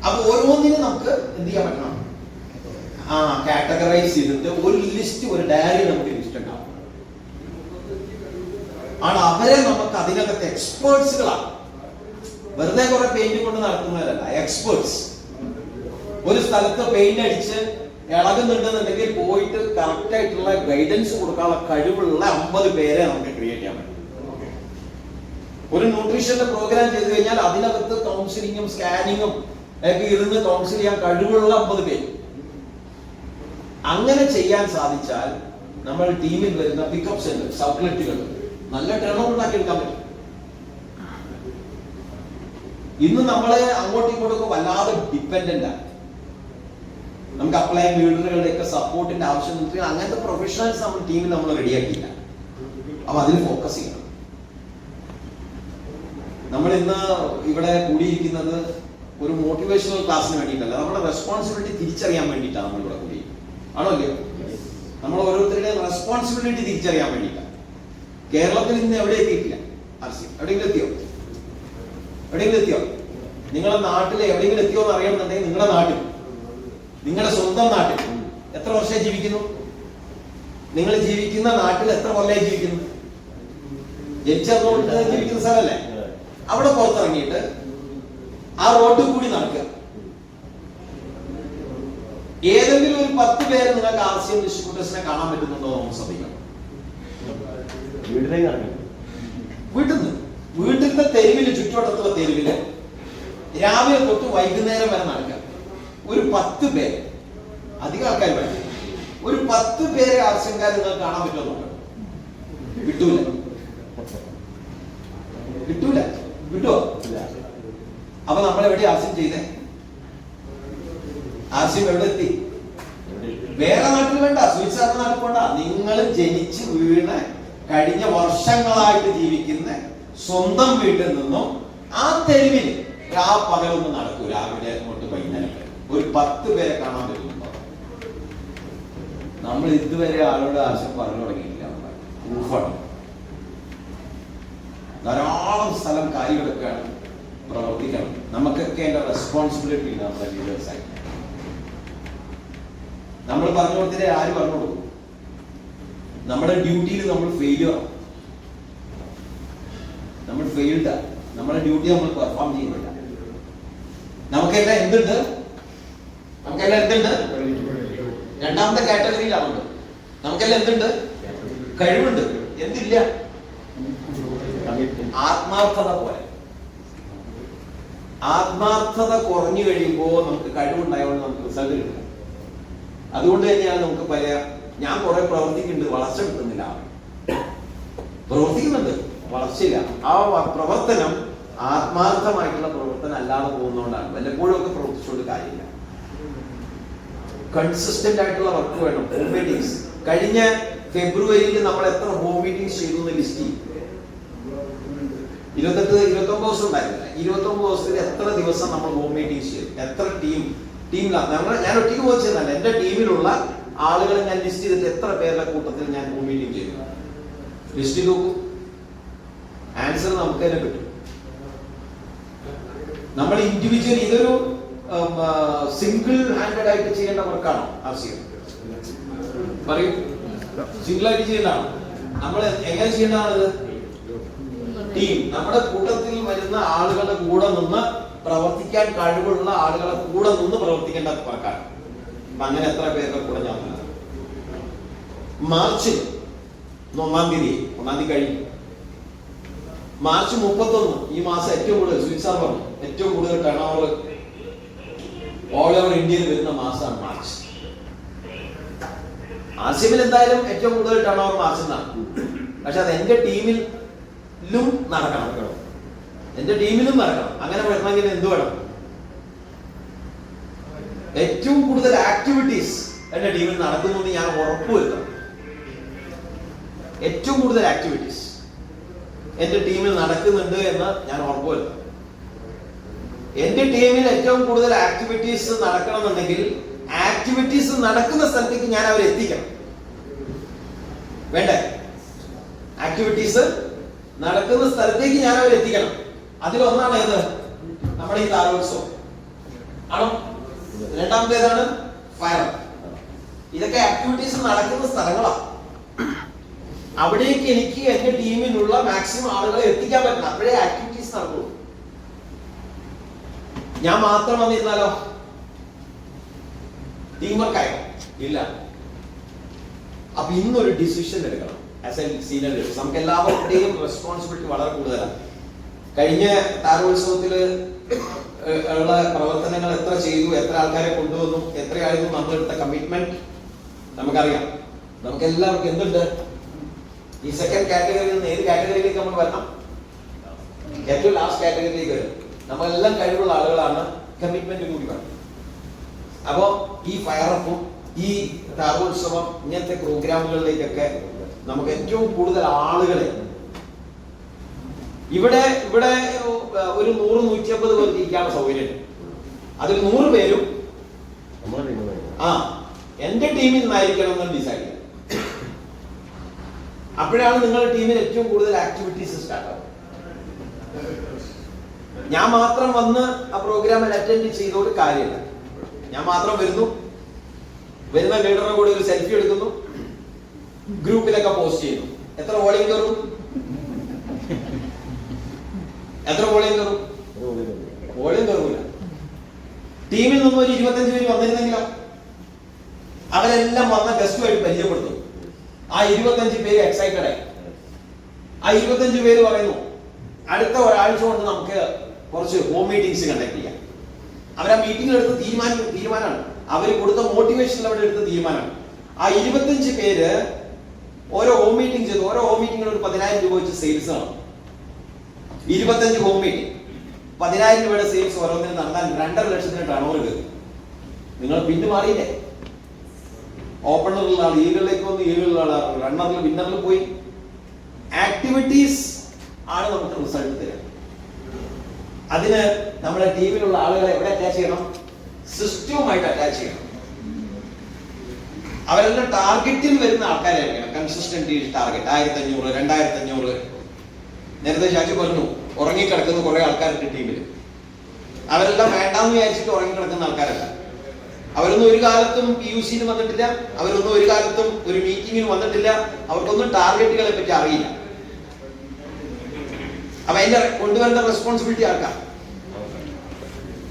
അപ്പൊ ഓരോന്നിനും നമുക്ക് എന്ത് ചെയ്യാൻ പറ്റണം? കാറ്റഗറൈസ് ചെയ്തിട്ട് ഒരു ലിസ്റ്റ്, ഒരു ഡയറി നമുക്ക് ലിസ്റ്റ് ഉണ്ടാവും. അവരെ നമുക്ക് അതിനകത്ത് എക്സ്പേർട്സുകളാണ്. വെറുതെ കുറെ പെയിന്റ് കൊണ്ട് നടത്തുന്നവരല്ല, എക്സ്പേർട്സ്. ഒരു സ്ഥലത്ത് പെയിന്റ് അടിച്ച് ഇളകുന്നുണ്ടെന്നുണ്ടെങ്കിൽ പോയിട്ട് കറക്റ്റ് ആയിട്ടുള്ള ഗൈഡൻസ് കൊടുക്കാനുള്ള കഴിവുള്ള 50 പേരെ നമുക്ക് ക്രിയേറ്റ് ചെയ്യാൻ പറ്റും. ഒരു ന്യൂട്രീഷന്റെ പ്രോഗ്രാം ചെയ്തു കഴിഞ്ഞാൽ അതിനകത്ത് കൗൺസിലിങ്ങും സ്കാനിങ്ങും ഒക്കെ ഇരുന്ന് കൗൺസിൽ ചെയ്യാൻ കഴിവുള്ള 50 പേര്. അങ്ങനെ ചെയ്യാൻ സാധിച്ചാൽ നമ്മൾ ടീമിൽ വരുന്ന പിക്കപ്പ് സെന്റേഴ്സ്, ഔട്ട്ലെറ്റുകൾ നല്ല ടേൺ ഓവർ ഉണ്ടാക്കിയെടുക്കാൻ പറ്റും. ഇന്ന് നമ്മളെ അങ്ങോട്ടും ഇങ്ങോട്ടും വല്ലാതെ ഡിപ്പെൻഡന്റ് ആണ്. നമുക്ക് അപ്ലൈ ലീഡറുകളുടെ ഒക്കെ സപ്പോർട്ടിന്റെ ആവശ്യം അങ്ങനത്തെ പ്രൊഫഷണൽസ് നമ്മൾ ടീമിൽ നമ്മൾ റെഡിയാക്കിയില്ല. അപ്പൊ അതിൽ ഫോക്കസ് ചെയ്യണം. നമ്മൾ ഇന്ന് ഇവിടെ കൂടിയിരിക്കുന്നത് ഒരു മോട്ടിവേഷണൽ ക്ലാസ്സിന് വേണ്ടിയിട്ടല്ല, നമ്മുടെ റെസ്പോൺസിബിലിറ്റി തിരിച്ചറിയാൻ വേണ്ടിയിട്ടാണ് നമ്മൾ ഇവിടെ കൂടി. ആണോ അല്ലയോ? നമ്മൾ ഓരോരുത്തരുടെയും റെസ്പോൺസിബിലിറ്റി തിരിച്ചറിയാൻ വേണ്ടിയിട്ടാണ്. കേരളത്തിൽ ഇന്ന് എവിടെ എത്തിയിട്ടില്ല. എവിടെയെങ്കിലും എത്തിയോ? നിങ്ങളുടെ നാട്ടിൽ എവിടെയെങ്കിലും എത്തിയോ എന്ന് അറിയണമെന്നുണ്ടെങ്കിൽ നിങ്ങളുടെ നാട്ടിൽ, നിങ്ങളുടെ സ്വന്തം നാട്ടിൽ എത്ര വർഷം ജീവിക്കുന്നു? നിങ്ങൾ ജീവിക്കുന്ന നാട്ടിൽ എത്ര കൊല്ലമായി ജീവിക്കുന്നു? ജനിച്ചതുകൊണ്ട് ജീവിക്കുന്ന സ്ഥലമല്ലേ? അവിടെ പുറത്തിറങ്ങിയിട്ട് ആ റോഡിൽ കൂടി നടക്കുക. ഏതെങ്കിലും ഒരു 10 പേരെ നിങ്ങൾക്ക് RCM ഡിസ്ട്രിബ്യൂട്ടേഴ്സിനെ കാണാൻ പറ്റുന്നുണ്ടോ നമുക്ക് ശ്രദ്ധിക്കണം. വീട്ടിലത്തെ തെരുവില്, ചുറ്റുവട്ടത്തുള്ള തെരുവില് രാവിലെ തൊട്ട് വൈകുന്നേരം വരെ നടക്കാം. ഒരു 10 പേര്, അധികം ആൾക്കാർ വേണം, ഒരു 10 പേരെ RCMക്കാർ നിങ്ങൾക്ക് കാണാൻ പറ്റുമോ? കിട്ടൂല. കിട്ടുമോ? അപ്പൊ നമ്മൾ എവിടെ RCM ചെയ്തേ? RCM എവിടെ എത്തി? വേറെ നാട്ടിൽ വേണ്ട, സ്വിറ്റ്സർലൻഡ് നാട്ടിൽ വേണ്ട. നിങ്ങൾ ജനിച്ച് വീണ് കഴിഞ്ഞ വർഷങ്ങളായിട്ട് ജീവിക്കുന്ന സ്വന്തം വീട്ടിൽ നിന്നും ആ തെരുവിൽ പകലൊന്നും നടക്കൂ. രാവിലെ തൊട്ട് വൈകുന്നേരം ഒരു 10 പേരെ കാണാൻ പറ്റുന്നുണ്ടോ? നമ്മൾ ഇതുവരെ ആളോട് RCM പറഞ്ഞു തുടങ്ങിയിട്ടില്ല. ധാരാളം സ്ഥലം കാര്യങ്ങളൊക്കെയാണ് പ്രവർത്തിക്കണം. നമുക്കൊക്കെ അതിന്റെ റെസ്പോൺസിബിലിറ്റി നമ്മുടെ ലീഡേഴ്സായി. നമ്മൾ പറഞ്ഞു കൊടുത്തിട്ട് ആര് പറഞ്ഞു കൊടുക്കും? നമ്മുടെ ഡ്യൂട്ടിയിൽ നമ്മൾ ഫെയിലിയർ, നമ്മൾ ഫെയിൽഡ്, നമ്മുടെ ഡ്യൂട്ടി നമ്മൾ പെർഫോം ചെയ്യുന്നില്ല. നമുക്കെല്ലാം എന്തുണ്ട്? രണ്ടാമത്തെ കാറ്റഗറിയിലാണുണ്ട്. നമുക്കെല്ലാം എന്തുണ്ട്? കഴിവുണ്ട്. എന്തില്ല? ആത്മാർത്ഥത പോലെ. ആത്മാർത്ഥത കുറഞ്ഞു കഴിയുമ്പോൾ നമുക്ക് കഴിവുണ്ടായതുകൊണ്ട് നമുക്ക് റിസൾട്ട് കിട്ടില്ല. അതുകൊണ്ട് തന്നെയാണ് നമുക്ക് ഞാൻ കുറെ പ്രവർത്തിക്കുന്നുണ്ട്, വളർച്ച കിട്ടുന്നില്ല. പ്രവർത്തിക്കുന്നുണ്ട്, വളർച്ചയില്ല. ആ പ്രവർത്തനം ആത്മാർത്ഥമായിട്ടുള്ള പ്രവർത്തനം അല്ലാതെ പോകുന്നതുകൊണ്ടാണ്. വല്ലപ്പോഴും ഒക്കെ പ്രവർത്തിച്ചുകൊണ്ട് കാര്യമില്ല. കൺസിസ്റ്റന്റ് ആയിട്ടുള്ള വർക്ക് വേണം. ഹോം മീറ്റിംഗ്സ് കഴിഞ്ഞ ഫെബ്രുവരിയിൽ നമ്മൾ എത്ര ഹോം മീറ്റിംഗ്സ് ചെയ്തു എന്ന് ലിസ്റ്റ് ചെയ്യും. 29 ദിവസം ഉണ്ടായിരുന്നില്ല. 29 ദിവസത്തിൽ എത്ര ദിവസം നമ്മൾ ഹോം മീറ്റിംഗ്സ് ചെയ്തു, എത്ര ടീമിലാണ് ഞാൻ ഒറ്റയ്ക്ക് പോയി ചെയ്യുന്നല്ല, എന്റെ ടീമിലുള്ള ആളുകളെ ഞാൻ ലിസ്റ്റ് ചെയ്തിട്ട് എത്ര പേരുടെ കൂട്ടത്തിൽ ഞാൻ ഹോം മീറ്റിംഗ് ചെയ്തു. ലിസ്റ്റ് ചെയ്ത് നോക്കൂ, ആൻസർ നമുക്ക് തന്നെ കിട്ടും. നമ്മൾ ഇൻഡിവിജ്വൽ ഇതൊരു സിംഗിൾ ഹാൻഡഡ് ആയിട്ട് ചെയ്യേണ്ട വർക്കാണോ RCM? പറയൂ, സിംഗിൾ ആയിട്ട് ചെയ്യേണ്ടതാണോ? നമ്മൾ എങ്ങനെ ചെയ്യേണ്ടതാണത്? ടീം, നമ്മുടെ കൂട്ടത്തിൽ വരുന്ന ആളുകളുടെ കൂടെ നിന്ന് പ്രവർത്തിക്കാൻ കഴിവുള്ള ആളുകളെ കൂടെ നിന്ന് പ്രവർത്തിക്കേണ്ട വർക്കാണ്. അങ്ങനെ എത്ര പേരുടെ കൂടെ ഞാൻ മാർച്ച് 1 തീയതി കഴിഞ്ഞു. മാർച്ച് 31 ഈ മാസം ഏറ്റവും കൂടുതൽ സ്വിറ്റ്സർലൻഡ് ഏറ്റവും കൂടുതൽ ടേൺ ഓവർ ഓൾ ഓവർ ഇന്ത്യയിൽ വരുന്ന മാസമാണ് മാർച്ച്. RCMൽ എന്തായാലും ഏറ്റവും കൂടുതൽ ടേൺ ഓവർ മാർച്ചിലാണ്. പക്ഷെ അത് എന്റെ ടീമിലും നടക്കണം. അങ്ങനെ വരണമെങ്കിൽ എന്ത് വേണം? ഏറ്റവും കൂടുതൽ ആക്ടിവിറ്റീസ് എന്റെ ടീമിൽ നടക്കുന്നു എന്ന് ഞാൻ ഉറപ്പുവരുത്തണം. ഏറ്റവും കൂടുതൽ ആക്ടിവിറ്റീസ് എന്റെ ടീമിൽ നടക്കുന്നുണ്ട് എന്ന് ഞാൻ ഉറപ്പുവരുത്തണം. എന്റെ ടീമിൽ ഏറ്റവും കൂടുതൽ ആക്ടിവിറ്റീസ് നടക്കണമെന്നുണ്ടെങ്കിൽ ആക്ടിവിറ്റീസ് നടക്കുന്ന സ്ഥലത്തേക്ക് ഞാൻ അവരെ എത്തിക്കണം. വേണ്ടേ? ആക്ടിവിറ്റീസ് നടക്കുന്ന സ്ഥലത്തേക്ക് ഞാൻ അവരെ എത്തിക്കണം. അതിലൊന്നാണ് ഏത്? നമ്മുടെ ഈ താരോത്സവം ആണോ? രണ്ടാമത്തേതാണ് ഫയർ. ഇതൊക്കെ ആക്ടിവിറ്റീസ് നടക്കുന്ന സ്ഥലങ്ങളാണ്. അവിടേക്ക് എനിക്ക് എന്റെ ടീമിലുള്ള മാക്സിമം ആളുകളെ എത്തിക്കാൻ പറ്റണം. അപ്പോഴേ ആക്ടിവിറ്റീസ് നടക്കുള്ളൂ. ഞാൻ മാത്രം വന്നിരുന്നാലോ? ടീം വർക്ക് ആയോ? ഇല്ല. അപ്പൊ ഇന്നൊരു ഡിസിഷൻ എടുക്കണം. ആസ് എ സീനിയർ ലീഡേഴ്സ് നമുക്ക് എല്ലാവരുടെയും റെസ്പോൺസിബിലിറ്റി വളരെ കൂടുതലാണ്. കഴിഞ്ഞ താരോത്സവത്തില് ഉള്ള പ്രവർത്തനങ്ങൾ എത്ര ചെയ്തു, എത്ര ആൾക്കാരെ കൊണ്ടുവന്നു, എത്രയായിരുന്നു നമ്മളെടുത്ത കമ്മിറ്റ്മെന്റ് നമുക്കറിയാം. നമുക്ക് എല്ലാവർക്കും എന്തുണ്ട്? ഈ സെക്കൻഡ് കാറ്റഗറിയിൽ നിന്ന് ഏത് കാറ്റഗറിയിലേക്ക് നമ്മൾ വരണം? ഏറ്റവും ലാസ്റ്റ് കാറ്റഗറിയിലേക്ക് വരും. നമ്മളെല്ലാം കഴിവുള്ള ആളുകളാണ്, കമ്മിറ്റ്മെന്റ് കൂടി വേണം. അപ്പോ ഈ ഫയറപ്പും ഈ താരോത്സവം ഇങ്ങനത്തെ പ്രോഗ്രാമുകളിലേക്കൊക്കെ നമുക്ക് ഏറ്റവും കൂടുതൽ ആളുകളെ ഇവിടെ ഒരു 100-150 പേർക്ക് ഇരിക്കാനുള്ള സൗകര്യം. അതിൽ 100 പേരും എന്റെ ടീമിൽ നിന്നായിരിക്കണം എന്ന് ഡിസൈഡ് ചെയ്യാം. അപ്പോഴാണ് നിങ്ങളുടെ ടീമിൽ ഏറ്റവും കൂടുതൽ ആക്ടിവിറ്റീസ് സ്റ്റാർട്ട് ആവുക. ഞാൻ മാത്രം വന്ന് ആ പ്രോഗ്രാമിൽ അറ്റൻഡ് ചെയ്തോട് കാര്യമില്ല. ഞാൻ മാത്രം വരുന്ന ലീഡറുടെ കൂടെ ഒരു സെൽഫി എടുക്കുന്നു, ഗ്രൂപ്പിലൊക്കെ പോസ്റ്റ് ചെയ്യുന്നു. എത്ര വോളിയം കയറും? വോളിയം കയറൂല. ടീമിൽ നിന്നും ഒരു 25 പേര് വന്നിരുന്നെങ്കിലോ? അവരെല്ലാം വന്ന ഗസ്റ്റുമായിട്ട് പരിചയപ്പെടുത്തും. ആ 25 പേര് എക്സൈറ്റഡ് ആയി. ആ 25 പേര് പറയുന്നു അടുത്ത ഒരാഴ്ച കൊണ്ട് നമുക്ക് കുറച്ച് ഹോം മീറ്റിംഗ്സ് കണ്ടക്ട് ചെയ്യാം. അവർ ആ മീറ്റിംഗിൽ എടുത്ത തീരുമാനമാണ്, അവർ കൊടുത്ത മോട്ടിവേഷൻ അവിടെ എടുത്ത തീരുമാനമാണ്. ആ 25 പേര് ഓരോ ഹോം മീറ്റിംഗ് ചെയ്തു. ഓരോ ഹോം മീറ്റിംഗിൽ ഒരു 10,000 രൂപ വെച്ച് സെയിൽസ് ആണ്. 25 ഹോം മീറ്റിംഗ് 10,000 രൂപയുടെ സെയിൽസ് ഓരോന്നിന് നടന്നാൽ 2.5 ലക്ഷത്തിന് ടേൺ ഓവർ കയറി. നിങ്ങൾ പിന്നെ മാറിയില്ലേ? ഓപ്പണറിലുള്ള ആൾ ഈകളിലേക്ക് വന്ന് ഈകളിലുള്ള ആൾ റണ്ണറിൽ വിന്നറിൽ പോയി. ആക്ടിവിറ്റീസ് ആണ് നമുക്ക് റിസൾട്ട് തരാം. അതിന് നമ്മുടെ ടീമിലുള്ള ആളുകളെ എവിടെ അറ്റാച്ച് ചെയ്യണം? സിസ്റ്റവുമായിട്ട് അറ്റാച്ച് ചെയ്യണം. അവരെല്ലാം ടാർഗറ്റിൽ വരുന്ന ആൾക്കാരായിരിക്കണം. Consistent target 1500, 2500. നേരത്തെ ശാശി പറഞ്ഞു ഉറങ്ങിക്കിടക്കുന്ന കുറെ ആൾക്കാരുണ്ട് ടീമിൽ. അവരെല്ലാം വേണ്ടാന്ന് വിചാരിച്ചിട്ട് ഉറങ്ങിക്കിടക്കുന്ന ആൾക്കാരല്ല. അവരൊന്നും ഒരു കാലത്തും PUCന് വന്നിട്ടില്ല, അവരൊന്നും ഒരു കാലത്തും ഒരു മീറ്റിങ്ങിന് വന്നിട്ടില്ല, അവർക്കൊന്നും ടാർഗറ്റുകളെ പറ്റി അറിയില്ല. അപ്പൊ അതിന്റെ കൊണ്ടുവരേണ്ട റെസ്പോൺസിബിലിറ്റി ആർക്കാ?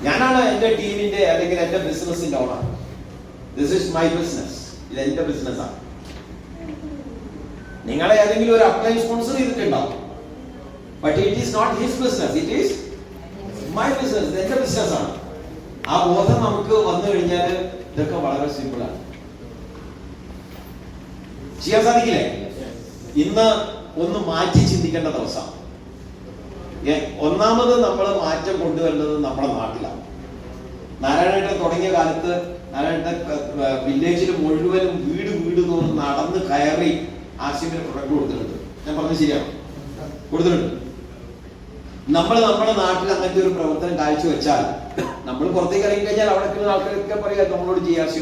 ഞാനാണ് എന്റെ ടീമിന്റെ അല്ലെങ്കിൽ എന്റെ ബിസിനസിന്റെ owner. This is my business, ഇത് എന്റെ ബിസിനസ്സാണ്. നിങ്ങളെ ഏതെങ്കിലും ഒരു അപ്ലൈൻ സ്പോൺസർ ചെയ്തിട്ടുണ്ടാവും, but it is not his business, it is my business, ഇത് എന്റെ ബിസിനസ്സാണ്. ആ ബോധം നമുക്ക് വന്നു കഴിഞ്ഞാൽ ഇതൊക്കെ വളരെ സിമ്പിളാണ്, ചെയ്യാൻ സാധിക്കില്ലേ? ഇന്ന് ഒന്ന് മാറ്റി ചിന്തിക്കേണ്ട ദിവസമാണ്. ഒന്നാമത് നമ്മൾ മാറ്റം കൊണ്ടുവരുന്നത് നമ്മുടെ നാട്ടിലാണ്. നാരായണേട്ടൻ തുടങ്ങിയ കാലത്ത് നാരായണേട്ടൻ വില്ലേജിൽ മുഴുവനും വീട് വീട് തോന്നി നടന്ന് കയറി ആശിമിന് പ്രൊഡക്റ്റ് കൊടുത്തിട്ടുണ്ട്. ഞാൻ പറഞ്ഞത് ശരിയാണ്, കൊടുത്തിട്ടുണ്ട്. നമ്മൾ നമ്മുടെ നാട്ടിൽ അങ്ങനത്തെ ഒരു പ്രവർത്തനം കാഴ്ചവെച്ചാൽ നമ്മൾ പുറത്തേക്ക് ഇറങ്ങി കഴിഞ്ഞാൽ അവിടെ ആൾക്കാരൊക്കെ പറയാ നമ്മളോട് GRC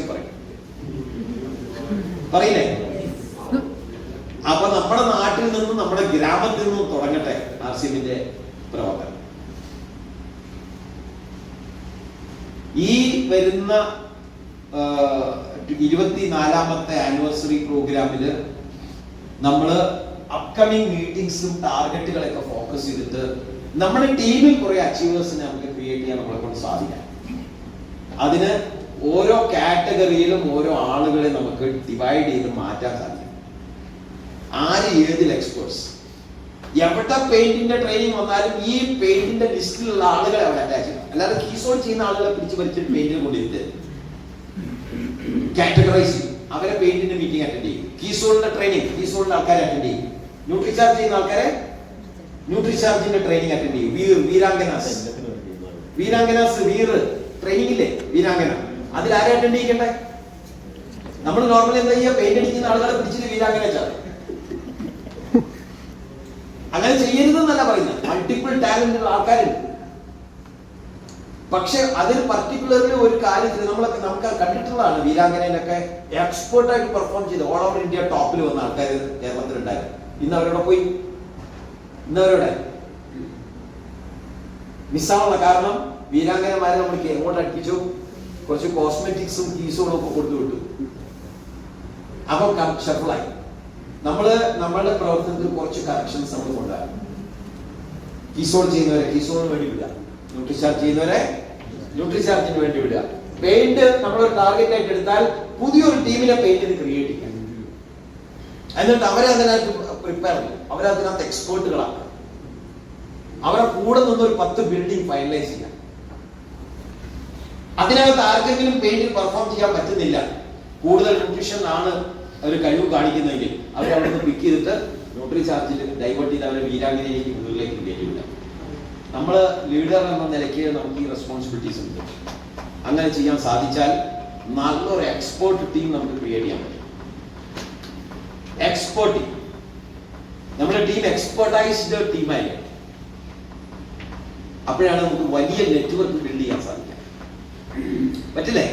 പറയില്ലേ? അപ്പൊ നമ്മുടെ നാട്ടിൽ നിന്നും നമ്മുടെ ഗ്രാമത്തിൽ നിന്നും തുടങ്ങട്ടെ RCMന്റെ പ്രവർത്തനം. ഈ വരുന്ന 24ാമത്തെ ആനിവേഴ്സറി പ്രോഗ്രാമില് നമ്മള് അപ്കമിങ് മീറ്റിംഗ്സും ടാർഗറ്റുകളൊക്കെ ഫോക്കസ് ചെയ്തിട്ട് നമ്മുടെ ടീമിൽ കുറെ അച്ചീവേഴ്സിനെ നമുക്ക് ക്രിയേറ്റ് ചെയ്യാൻ നമ്മളെ കൊണ്ട് സാധിക്കാം. അതിന് ഓരോ കാറ്റഗറിയിലും ഓരോ ആളുകളെ നമുക്ക് ഡിവൈഡ് ചെയ്ത് മാറ്റാൻ സാധിക്കും. ആര് ഏതിൽ എക്സ്പേർട്സ്, എവിടെ പെയിന്റിന്റെ ട്രെയിനിങ് വന്നാലും ഈ പെയിന്റിന്റെ ലിസ്റ്റിലുള്ള ആളുകളെ അവിടെ അറ്റാച്ച് ചെയ്യണം. അല്ലാതെ കീസോൾ ചെയ്യുന്ന ആളുകളെ പിടിച്ച് വലിച്ചിട്ട് പെയിന്റിൽ കൊണ്ടിരുത്ത് കാറ്റഗറൈസ് ചെയ്യും. അവരെ പെയിന്റിന്റെ മീറ്റിംഗ് അറ്റൻഡ് ചെയ്യും. കീസോളിന്റെ ട്രെയിനിങ് കീസോളിന്റെ ആൾക്കാരെ അറ്റൻഡ് ചെയ്യും. ന്യൂട്രിചാർജ് ചെയ്യുന്ന ആൾക്കാരെ ന്യൂട്രിചാർജിന്റെ ട്രെയിനിങ് അറ്റൻഡ് ചെയ്യും. വീരാംഗനാസ് വീർ ട്രെയിനിങ് ഇല്ലേ, വീരാംഗന, അതിൽ ആരെ അറ്റൻഡ് ചെയ്യണ്ടേ? നമ്മൾ നോർമലി എന്താ ചെയ്യുക? പെയിന്റ് അടിക്കുന്ന ആളുകളെ പിടിച്ചിട്ട് വീരാംഗന ചാടും. അങ്ങനെ ചെയ്യരുതെന്നല്ല പറയുന്നത്. മൾട്ടിപ്പിൾ ടാലന്റ് ഉള്ള ആൾക്കാരുണ്ട്. പക്ഷെ അതിൽ പർട്ടിക്കുലർലി ഒരു കാര്യത്തിൽ നമുക്ക് കണ്ടിട്ടുള്ളതാണ്. വീരാംഗനയിലൊക്കെ എക്സ്പേർട്ട് ആയിട്ട് പെർഫോം ചെയ്ത് ഓൾ ഓവർ ഇന്ത്യ ടോപ്പിൽ വന്ന ആൾക്കാർ കേരളത്തിലുണ്ടായിരുന്നു. ഇന്ന് അവരോടെ പോയി, ഇന്നവരോടെ മിസ്സാവുള്ള കാരണം വീരാംഗനമാരെ നമ്മൾ എങ്ങോട്ട് അടുപ്പിച്ചു? കുറച്ച് കോസ്മെറ്റിക്സും കീസുകളും ഒക്കെ കൊടുത്തു വിട്ടു. അപ്പൊ ഷഫിളായി. നമ്മളുടെ പ്രവർത്തനത്തിൽ കുറച്ച് കറക്ഷൻസ് നമ്മൾ കൊണ്ടുവരാം. കീസോൾ ചെയ്യുന്നവരെ കീസോളിന് വേണ്ടി വിടുക, ന്യൂട്രിചാർജ് ചെയ്യുന്നവരെ ന്യൂട്രിചാർജിന് വേണ്ടി വിടുക. പെയിന്റ് നമ്മളൊരു ടാർഗറ്റ് ആയിട്ട് എടുത്താൽ പുതിയൊരു ടീമിനെ പെയിന്റിന് ക്രിയേറ്റ് ചെയ്യാം. എന്നിട്ട് അവരെ അതിനകത്ത് പ്രിപ്പയർ ചെയ്യും, അവരതിനകത്ത് എക്സ്പേർട്ടുകളാണ്. അവരെ കൂടെ നിന്ന് ഒരു 10 ബിൽഡിംഗ് ഫൈനലൈസ് ചെയ്യാം. അതിനകത്ത് ആർക്കെങ്കിലും പെയിന്റിൽ പെർഫോം ചെയ്യാൻ പറ്റുന്നില്ല, കൂടുതൽ ന്യൂട്രീഷൻ ആണ് അവർ കഴിവ് കാണിക്കുന്നതെങ്കിൽ അവർ അവിടെ നിന്ന് പിക്ക് ചെയ്തിട്ട് ന്യൂട്രിചാർജിൽ ഡൈവേർട്ട് ചെയ്ത് അവരെ വീരാംഗനയിലേക്ക് മുന്നിലേക്ക് കയറ്റിവില്ല. നമ്മൾ ലീഡർ എന്ന നിലയ്ക്ക് നമുക്ക് ഈ റെസ്പോൺസിബിലിറ്റീസ് ഉണ്ട്. അങ്ങനെ ചെയ്യാൻ സാധിച്ചാൽ നല്ലൊരു എക്സ്പേർട്ട് ടീം നമുക്ക് ക്രിയേറ്റ് ചെയ്യാൻ പറ്റും. എക്സ്പേർട്ട് ടീം, നമ്മുടെ ടീം എക്സ്പെർട്ടൈസ്ഡ് ടീമായിരിക്കും. അപ്പോഴാണ് നമുക്ക് വലിയ നെറ്റ്വർക്ക് ബിൽഡ് ചെയ്യാൻ സാധിക്കുക. പറ്റില്ലേ?